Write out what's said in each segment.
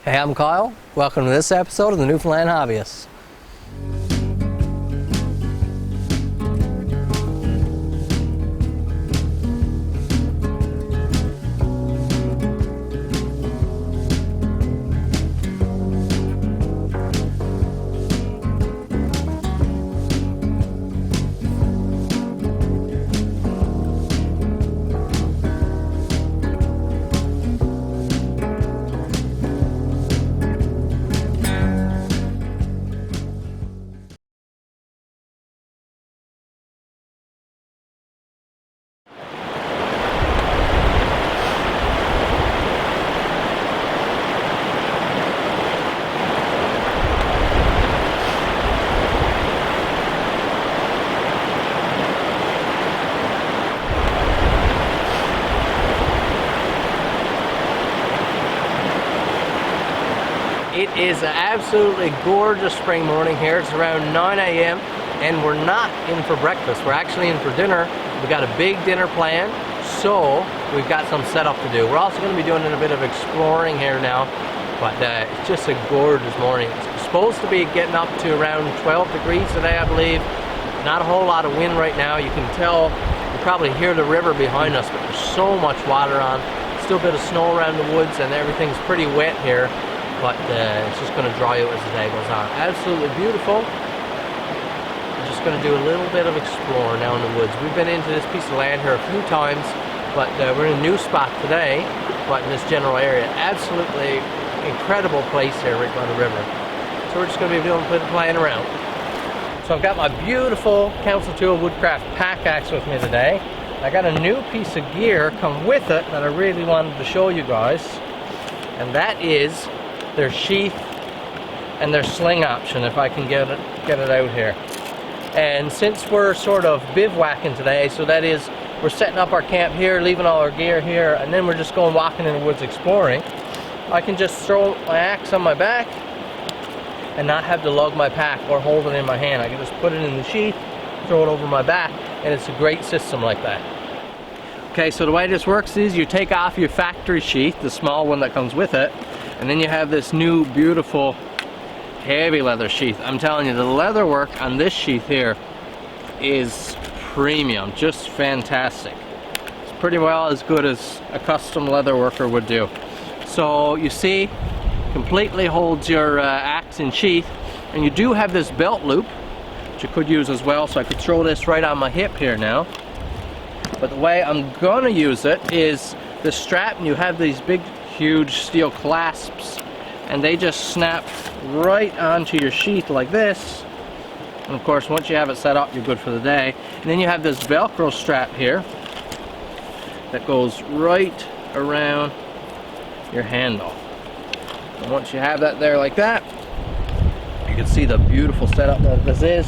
Hey, I'm Kyle. Welcome to this episode of the Newfoundland Hobbyist. It is an absolutely gorgeous spring morning here. It's around 9 a.m. and we're not in for breakfast. We're actually in for dinner. We've got a big dinner planned, so we've got some setup to do. We're also going to be doing a bit of exploring here now, but it's just a gorgeous morning. It's supposed to be getting up to around 12 degrees today, I believe. Not a whole lot of wind right now. You can tell, you probably hear the river behind us, but there's so much water on. Still a bit of snow around the woods and everything's pretty wet here. But it's just going to dry out as the day goes on. Absolutely beautiful. I'm just going to do a little bit of exploring now in the woods. We've been into this piece of land here a few times, but we're in a new spot today, but in this general area. Absolutely incredible place here right by the river. So we're just going to be doing a bit of playing around. So I've got my beautiful Council Tool Woodcraft pack axe with me today. I got a new piece of gear come with it that I really wanted to show you guys, and that is their sheath and their sling option, if I can get it out here. And since we're sort of bivouacking today, so that is we're setting up our camp here, leaving all our gear here, and then we're just going walking in the woods exploring, I can just throw my axe on my back and not have to lug my pack or hold it in my hand. I can just put it in the sheath, throw it over my back, and it's a great system like that. Okay, so the way this works is you take off your factory sheath, the small one that comes with it, and then you have this new beautiful heavy leather sheath. I'm telling you, the leather work on this sheath here is premium, just fantastic. It's pretty well as good as a custom leather worker would do. So you see, completely holds your axe in sheath, and you do have this belt loop, which you could use as well, so I could throw this right on my hip here now. But the way I'm gonna use it is the strap, and you have these big huge steel clasps, and they just snap right onto your sheath like this. And of course, once you have it set up, you're good for the day. And then you have this Velcro strap here that goes right around your handle. And once you have that there like that, you can see the beautiful setup that this is.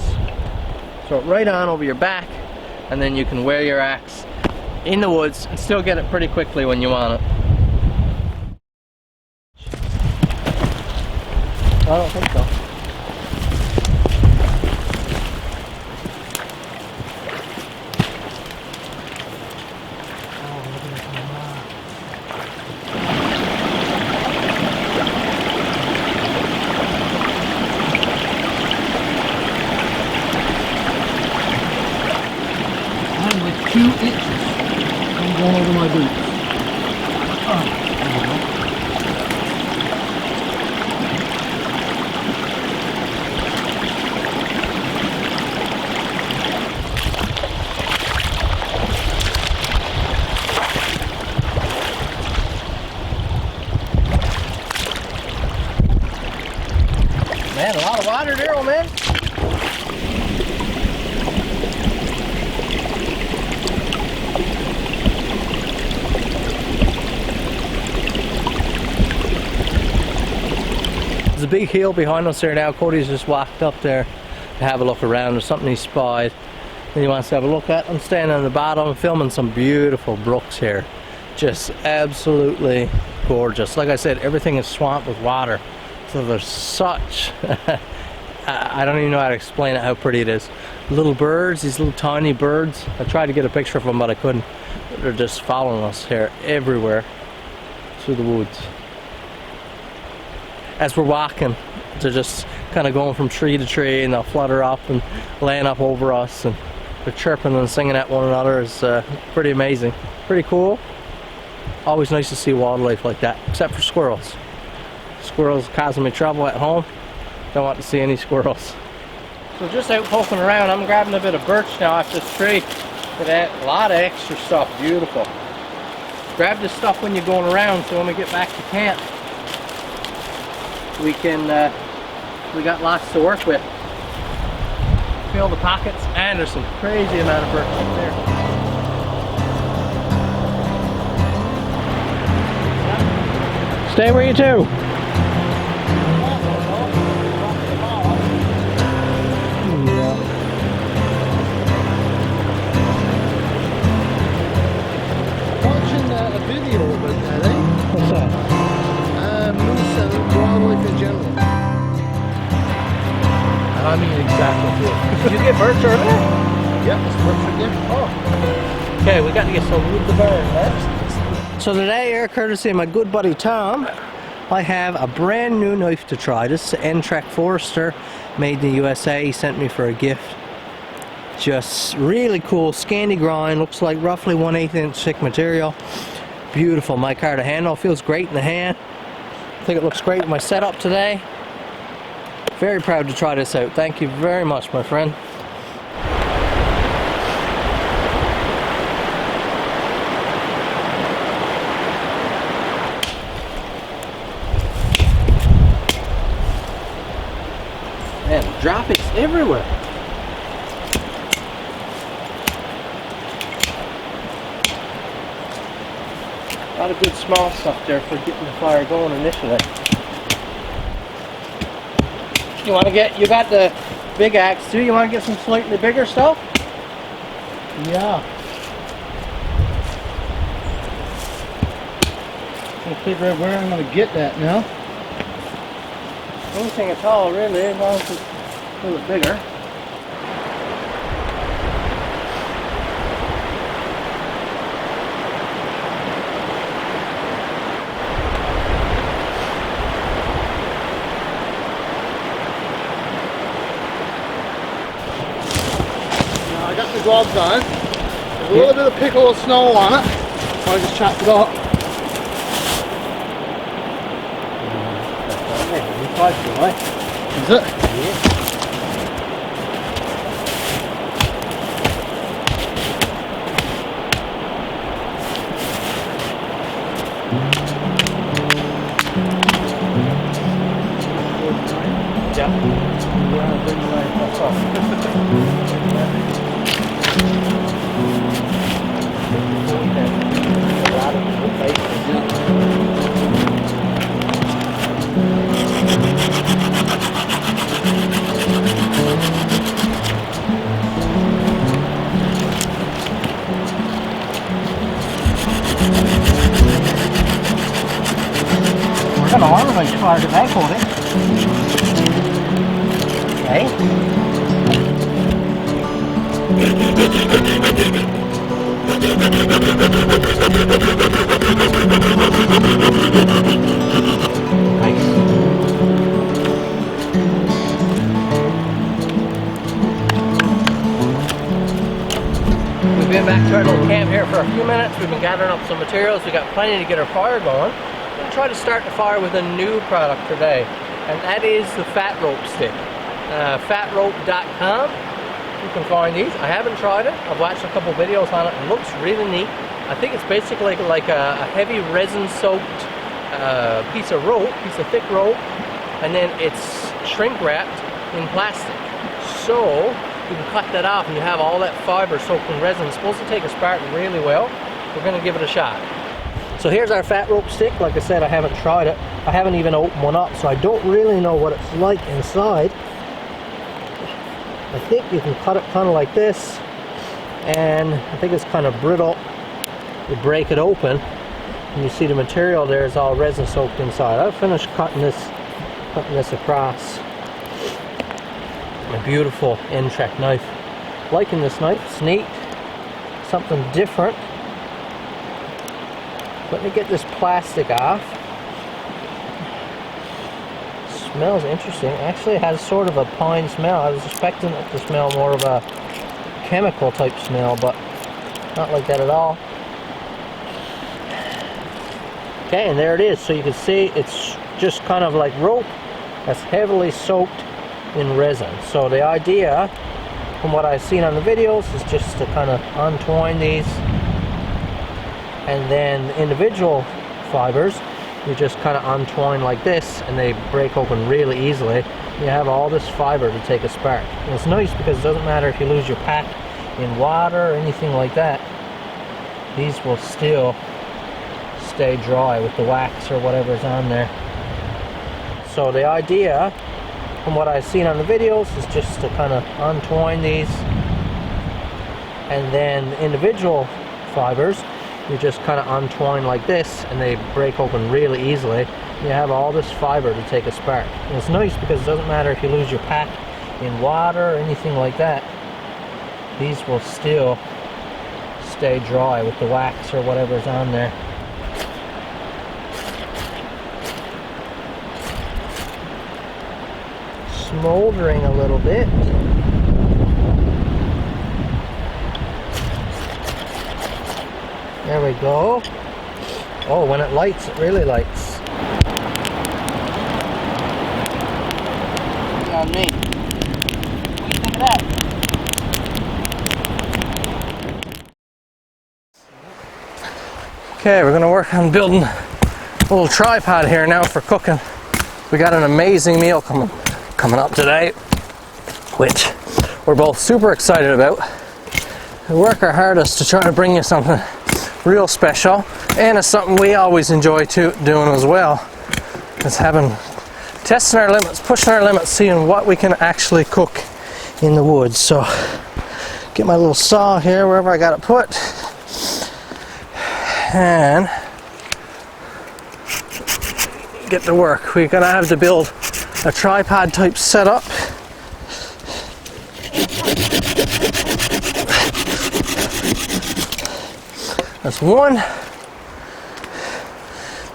Throw it right on over your back, and then you can wear your axe in the woods and still get it pretty quickly when you want it. I don't think so. I'm with 2 inches. I'm going over my boots. There we go. Man, a lot of water there, old man. There's a big hill behind us there now. Cody's just walked up there to have a look around. There's something he spied that he wants to have a look at. I'm standing on the bottom filming some beautiful brooks here. Just absolutely gorgeous. Like I said, everything is swamped with water. So there's such, I don't even know how to explain it, how pretty it is. Little birds, these little tiny birds. I tried to get a picture of them, but I couldn't. They're just following us here everywhere through the woods. as we're walking. They're just kind of going from tree to tree, and they'll flutter up and laying up over us, and they're chirping and singing at one another. It's pretty amazing, pretty cool. Always nice to see wildlife like that, except for squirrels. Squirrels causing me trouble at home. Don't want to see any squirrels. So just out poking around, I'm grabbing a bit of birch now off this tree. Look at that, a lot of extra stuff, beautiful. Grab this stuff when you're going around, so when we get back to camp, we got lots to work with. Fill the pockets, and there's some crazy amount of birch up there. Stay where you do. What's that? Moose and wildlife in general. I mean exactly. Did you get birch earlier? Yep, it's birch right there. Oh. Okay, we got to get some wood to burn next. So today, here, courtesy of my good buddy Tom, I have a brand new knife to try. This is an N-Trek Forester, made in the USA. He sent me for a gift. Just really cool, Scandi grind. Looks like roughly 1/8 inch thick material. Beautiful micarta handle, feels great in the hand. I think it looks great in my setup today. Very proud to try this out. Thank you very much, my friend. Man, droppings everywhere. A lot of good small stuff there for getting the fire going initially. You got the big axe too? You want to get some slightly bigger stuff? Yeah. I'm trying to figure out where I'm going to get that now. Anything at all, really, as long as it's a little bit bigger. Gloves on. There's a little bit of pickle of snow on it, so I just chopped it up. Is it? Yeah. We're gonna harvest part of that for it. Okay. We've been back to our little camp here for a few minutes. We've been gathering up some materials. We got plenty to get our fire going. We're going to try to start the fire with a new product today, and that is the fat rope stick. Fatrope.com. You can find these. I haven't tried it. I've watched a couple videos on it. It looks really neat. I think it's basically like a heavy resin-soaked piece of thick rope, and then it's shrink wrapped in plastic. So you can cut that off and you have all that fiber soaked in resin. It's supposed to take a spark really well. We're going to give it a shot. So here's our fat rope stick. Like I said, I haven't tried it. I haven't even opened one up, so I don't really know what it's like inside. I think you can cut it kind of like this, and I think it's kind of brittle. You break it open, and you see the material there is all resin soaked inside. I've finished cutting this across. A beautiful N-Trek knife. Liking this knife. It's neat. Something different. Let me get this plastic off. Smells interesting. Actually, it has sort of a pine smell. I was expecting it to smell more of a chemical type smell, but not like that at all. Okay, and there it is. So you can see it's just kind of like rope that's heavily soaked in resin. So the idea, from what I've seen on the videos, is just to kind of untwine these, and then the individual fibers you just kind of untwine like this, and they break open really easily. You have all this fiber to take a spark. And it's nice because it doesn't matter if you lose your pack in water or anything like that. These will still stay dry with the wax or whatever's on there. So the idea, from what I've seen on the videos, is just to kind of untwine these, and then the individual fibers you just kind of untwine like this, and they break open really easily. You have all this fiber to take a spark. And it's nice because it doesn't matter if you lose your pack in water or anything like that. These will still stay dry with the wax or whatever's on there. Smoldering a little bit. There we go. Oh, when it lights, it really lights. On me. What do you think of that? Okay, we're going to work on building a little tripod here now for cooking. We got an amazing meal coming up today, which we're both super excited about. We work our hardest to try to bring you something real special, and it's something we always enjoy doing as well. It's testing our limits, pushing our limits, seeing what we can actually cook in the woods. So get my little saw here wherever I got it put, and get to work. We're gonna have to build a tripod type setup. That's one.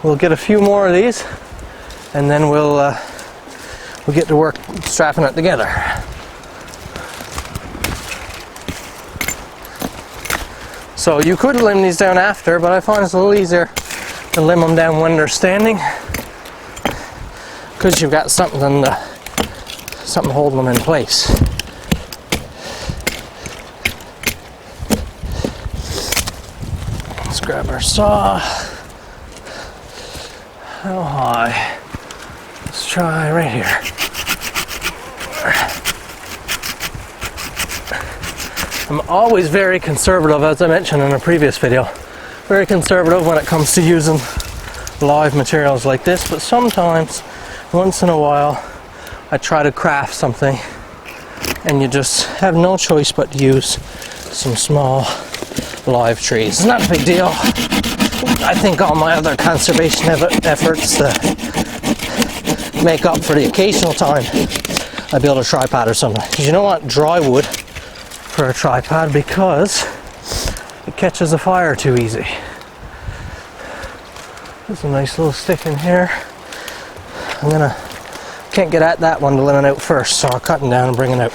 We'll get a few more of these, and then we'll get to work strapping it together. So you could limb these down after, but I find it's a little easier to limb them down when they're standing, because you've got something holding them in place. Let's grab our saw. How high? Let's try right here. I'm always very conservative, as I mentioned in a previous video. Very conservative when it comes to using live materials like this, but sometimes, once in a while, I try to craft something and you just have no choice but to use some small live trees. It's not a big deal. I think all my other conservation efforts make up for the occasional time I build a tripod or something. Because you don't want dry wood for a tripod because it catches a fire too easy. There's a nice little stick in here. Can't get at that one to limb it out first, so I'll cut it down and bring it out.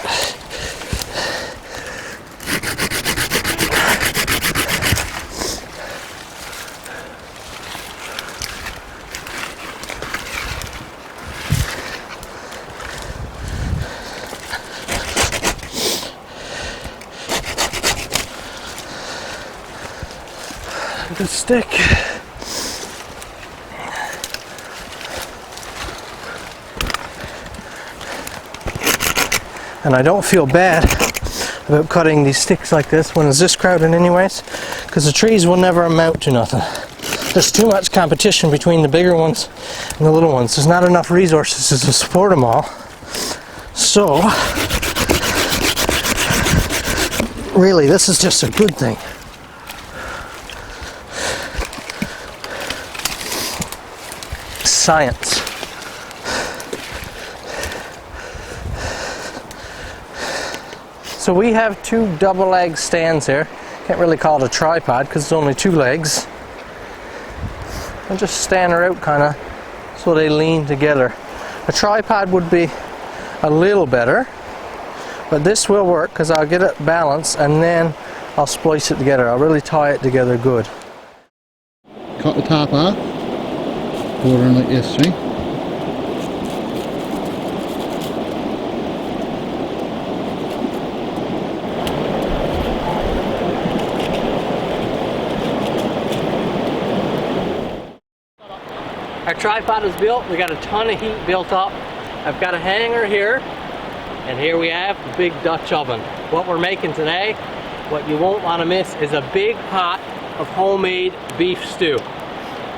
Good stick. And I don't feel bad about cutting these sticks like this when it's this crowded anyways, because the trees will never amount to nothing. There's too much competition between the bigger ones and the little ones. There's not enough resources to support them all. So, really, this is just a good thing. Science. So we have two double leg stands here. Can't really call it a tripod because it's only two legs. And just stand her out kind of so they lean together. A tripod would be a little better, but this will work because I'll get it balanced and then I'll splice it together. I'll really tie it together good. Cut the top off, pour it in like this, see? Our tripod is built. We got a ton of heat built up. I've got a hanger here, and here we have the big Dutch oven. What we're making today, what you won't want to miss, is a big pot of homemade beef stew.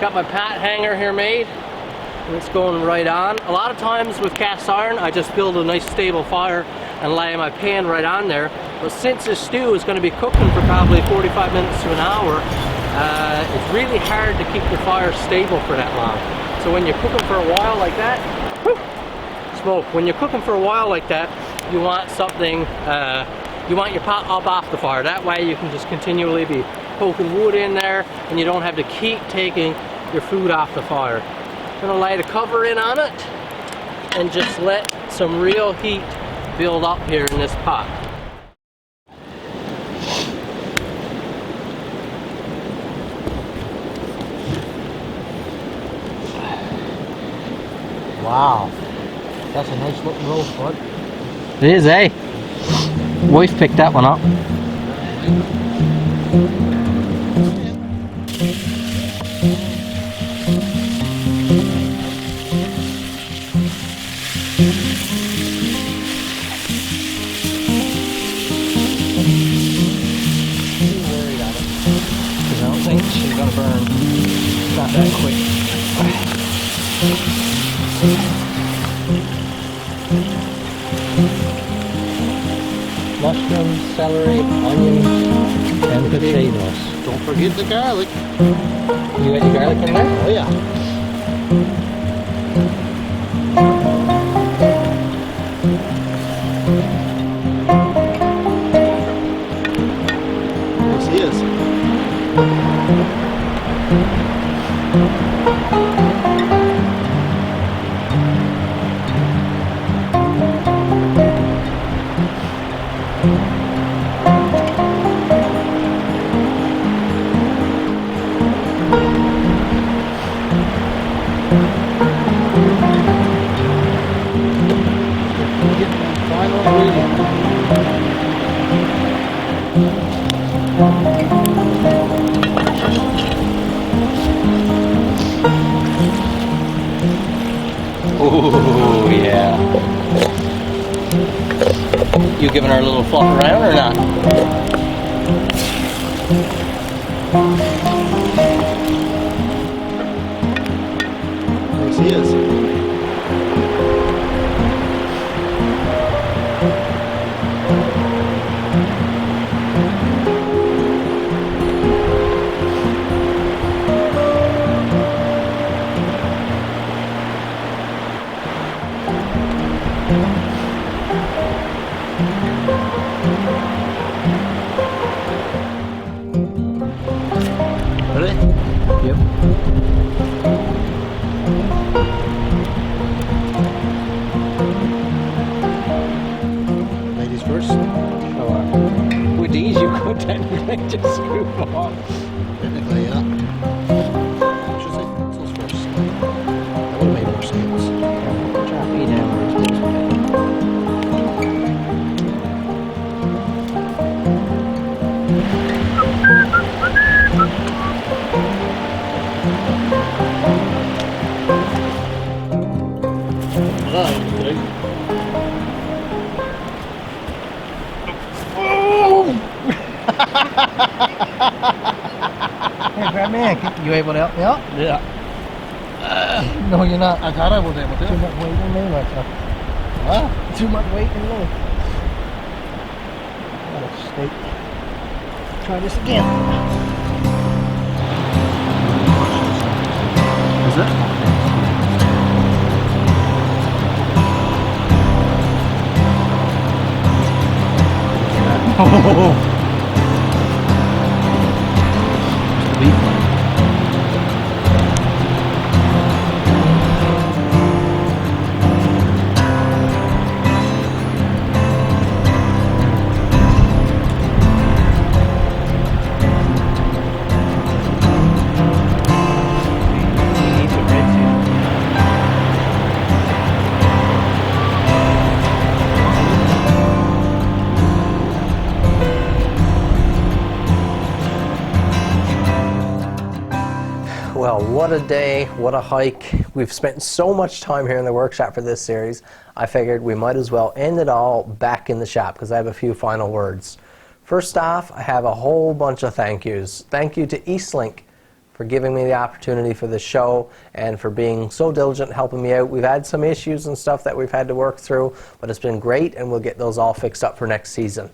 Got my pot hanger here made, and it's going right on. A lot of times with cast iron, I just build a nice stable fire and lay my pan right on there. But since this stew is going to be cooking for probably 45 minutes to an hour, it's really hard to keep the fire stable for that long. So when you're cooking for a while like that, whew, smoke. When you're cooking for a while like that, you want something, you want your pot up off the fire. That way you can just continually be poking wood in there and you don't have to keep taking your food off the fire. I'm gonna lay the cover in on it and just let some real heat build up here in this pot. Wow, that's a nice looking roast, bud. It is, eh? Wife picked that one up. I don't think she's gonna burn. It's not that quick. Mushrooms, celery, onions, and potatoes. Don't forget the garlic. You got your garlic in there? Oh yeah. Yes, he is. Oh yeah. You giving her a little fluff around or not? Yes, he is. Ready? Yep. Ladies first. Sure. With these you could technically just scoop off. Technically, yeah. Should say pencils first. That would have made more sense. Drop me down where it's supposed to be. Hey, grab me. You able to help me out? Yeah. No, you're not. I thought I was able to. Too much weight in me, like Huh? too much weight in me. What a steak. Try this again. Is it? Oh. what a day, what a hike. We've spent so much time here in the workshop for this series, I figured we might as well end it all back in the shop because I have a few final words. First off, I have a whole bunch of thank yous. Thank you to Eastlink for giving me the opportunity for this show and for being so diligent helping me out. We've had some issues and stuff that we've had to work through, but it's been great and we'll get those all fixed up for next season.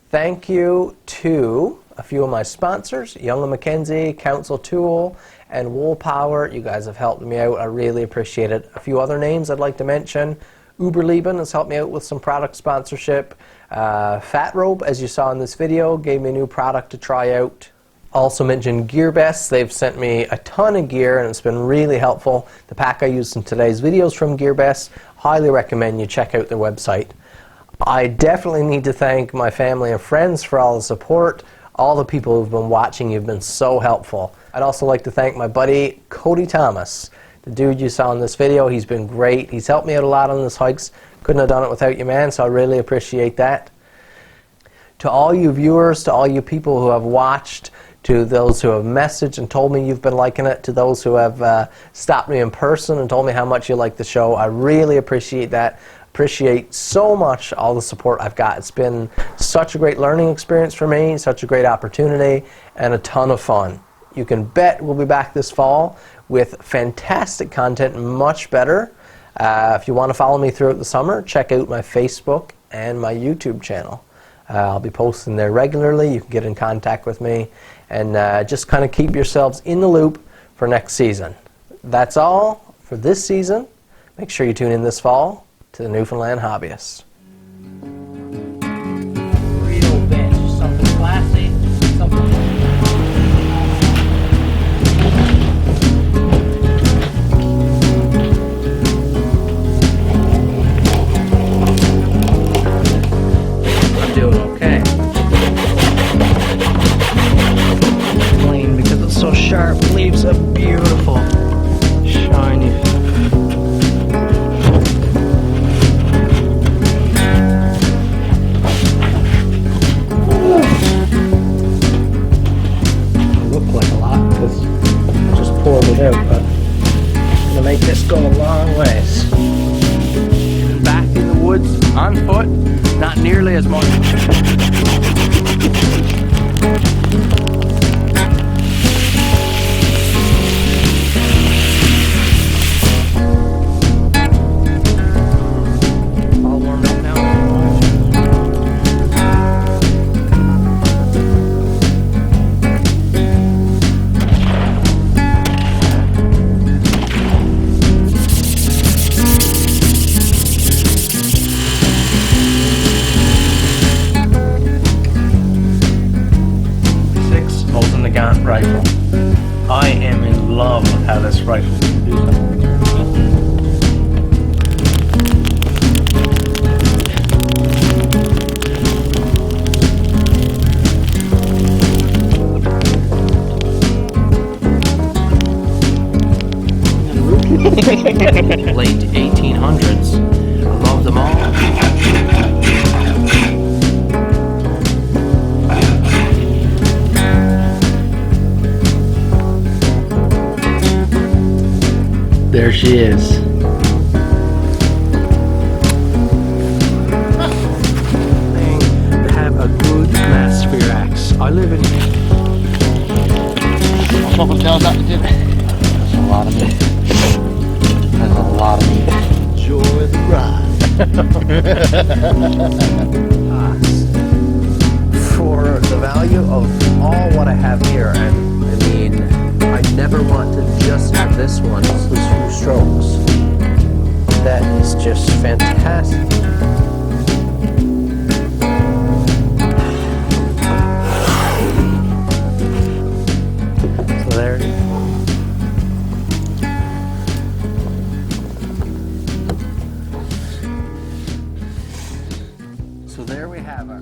Thank you to a few of my sponsors, Young & Mackenzie, Council Tool, and Wool Power. You guys have helped me out. I really appreciate it. A few other names I'd like to mention. Uberleben has helped me out with some product sponsorship. Fat Rope, as you saw in this video, gave me a new product to try out. Also mentioned GearBest. They've sent me a ton of gear and it's been really helpful. The pack I used in today's video is from GearBest. Highly recommend you check out their website. I definitely need to thank my family and friends for all the support. All the people who've been watching, you've been so helpful. I'd also like to thank my buddy Cody Thomas, the dude you saw in this video. He's been great. He's helped me out a lot on these hikes. Couldn't have done it without you, man, so I really appreciate that. To all you viewers, to all you people who have watched, to those who have messaged and told me you've been liking it, to those who have stopped me in person and told me how much you like the show, I really appreciate that. Appreciate so much all the support I've got. It's been such a great learning experience for me, such a great opportunity, and a ton of fun. You can bet we'll be back this fall with fantastic content, much better. If you want to follow me throughout the summer, check out my Facebook and my YouTube channel. I'll be posting there regularly. You can get in contact with me and just kind of keep yourselves in the loop for next season. That's all for this season. Make sure you tune in this fall to the Newfoundland Hobbyist. Real bench, something classy, something. I'm doing okay. Clean because it's so sharp. Leaves a beautiful, shiny. Out, but I'm gonna make this go a long ways. Back in the woods on foot, not nearly as much. All warmed up now. Rifle. I am in love with how this rifle can do something. Late 1800s. I love them all. There she is. To have a good mass spear axe. I live in. I'll pop them down that to dip. That's a lot of meat. That's a lot of meat. Enjoy the ride. For the value of all what I have here, and I mean, I never want to just have this one, those few strokes. That is just fantastic. So there. So there we have our